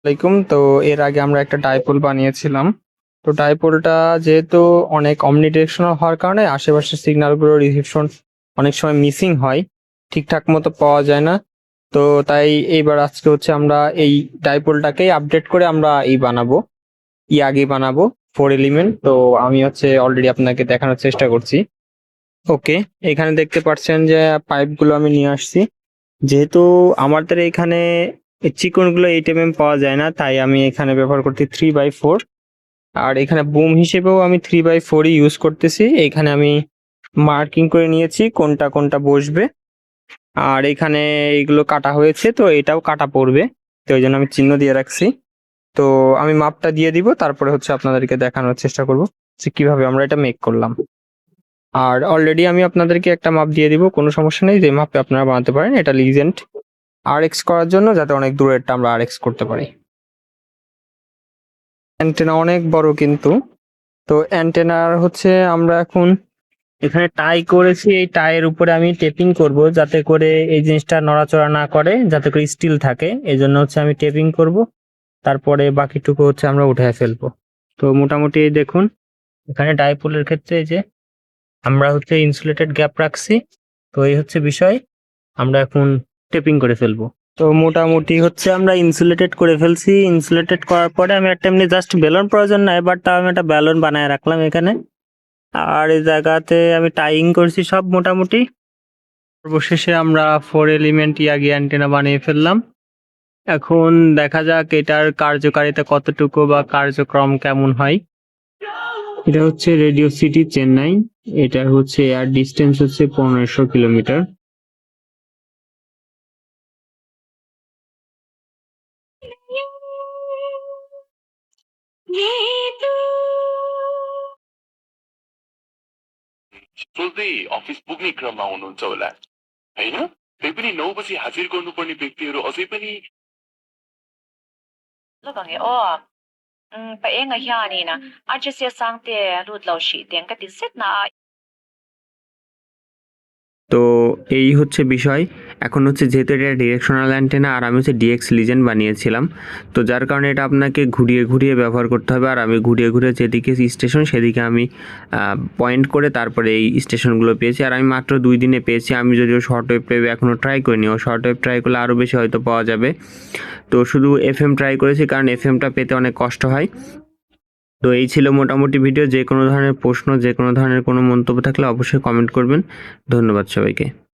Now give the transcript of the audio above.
আলাইকুম। তো এর আগে আমরা একটা ডাইপোল বানিয়েছিলাম। তো ডাইপোলটা যেহেতু অনেক অমনিডিরেকশনাল হওয়ার কারণে আশেপাশের সিগন্যালগুলো রিসিপশন অনেক সময় মিসিং হয়, ঠিকঠাক মতো পাওয়া যায় না। তো তাই এইবার আজকে হচ্ছে আমরা এই ডাইপোলটাকেই আপডেট করে আমরা বানাবো, আগে বানাবো 4 এলিমেন্ট। তো আমি হচ্ছে অলরেডি আপনাকে দেখানোর চেষ্টা করছি। ওকে, এখানে দেখতে পাচ্ছেন যে পাইপগুলো আমি নিয়ে আসছি। যেহেতু আমাদের এখানে চিকনগুলো 8 mm পাওয়া যায় না, তাই আমি এখানে ব্যবহার করছি 3/4। আর এখানে বুম হিসেবেও আমি 3/4ই ইউজ করতেছি। এখানে আমি মার্কিং করে নিয়েছি কোনটা কোনটা বসবে। আর এখানে এগুলো কাটা হয়েছে, তো এটাও কাটা পড়বে, তো ওই জন্য আমি চিহ্ন দিয়ে রাখছি। তো আমি মাপটা দিয়ে দিব, তারপরে হচ্ছে আপনাদেরকে দেখানোর চেষ্টা করব যে কিভাবে আমরা এটা মেক করলাম। আর অলরেডি আমি আপনাদেরকে একটা মাপ দিয়ে দিব, কোনো সমস্যা নেই, যে মাপে আপনারা বানাতে পারেন। এটা লিজেন্ড RX করার জন্য, যাতে অনেক দূরেরটা আমরা RX করতে পারি। অ্যান্টেনা অনেক বড় কিন্তু। তো অ্যান্টেনার হচ্ছে আমরা এখন এখানে টাই করেছি, এই টাইয়ের উপরে আমি টেপিং করব যাতে করে এই জিনিসটা নড়াচড়া না করে, যাতে করে স্টিল থাকে। এই জন্য হচ্ছে আমি টেপিং করব, তারপরে বাকিটুকু হচ্ছে আমরা উঠে ফেলবো। তো মোটামুটি দেখুন, এখানে ডাইপোলের ক্ষেত্রে যে আমরা হচ্ছে ইনসুলেটেড গ্যাপ রাখছি। তো এই হচ্ছে বিষয়, আমরা এখন টেপিং করে ফেলবো। তো মোটামুটি হচ্ছে আমরা ইনসুলেটেড করে ফেলছি। ইনসুলেটেড করার পরে আমি একটা এমনি জাস্ট বেলুন প্রয়োজন নাই, বাট তাও আমি একটা বেলুন বানায় রাখলাম এখানে। আর এই জায়গাতে আমি টাইং করছি সব মোটামুটি। সর্বশেষে আমরা 4 এলিমেন্ট ইয়াগি অ্যান্টেনা বানিয়ে ফেললাম। এখন দেখা যাক এটার কার্যকারিতা কতটুকু বা কার্যক্রম কেমন হয়। এটা হচ্ছে রেডিও সিটি চেন্নাই। এটা হচ্ছে এয়ার ডিস্টেন্স হচ্ছে 1500 কিলোমিটার। सोच्दै अफिस पुग्ने क्रममा हुनुहुन्छ होला होइन? त्यही पनि 9 बजी हाजिर गर्नुपर्ने व्यक्तिहरू अझै पनि Lubangi o paenga hiani na archisia sangte ludlaushi tenka tiset na তো এই হচ্ছে বিষয়। এখন হচ্ছে যেহেতু এটা ডিরেকশনাল অ্যান্টেনা আর আমি হচ্ছে ডিএক্স লিজেন্ড বানিয়েছিলাম, তো যার কারণে এটা আপনাকে ঘুরিয়ে ঘুরিয়ে ব্যবহার করতে হবে। আর আমি ঘুরিয়ে ঘুরিয়ে যেদিকে স্টেশন সেদিকে আমি পয়েন্ট করে তারপরে এই স্টেশনগুলো পেয়েছি। আর আমি মাত্র 2 দিনে পেয়েছি। আমি যদিও শর্ট ওয়েভ পেয়ে এখনও ট্রাই করিনি, ও শর্ট ওয়েভ ট্রাই করলে আরও বেশি হয়তো পাওয়া যাবে। তো শুধু FM ট্রাই করেছি, কারণ FMটা পেতে অনেক কষ্ট হয়। তো এই ছিল মোটামুটি ভিডিও। যে কোনো ধরনের প্রশ্ন, যে কোনো ধরনের কোনো মন্তব্য থাকলে অবশ্যই কমেন্ট করবেন। ধন্যবাদ সবাইকে।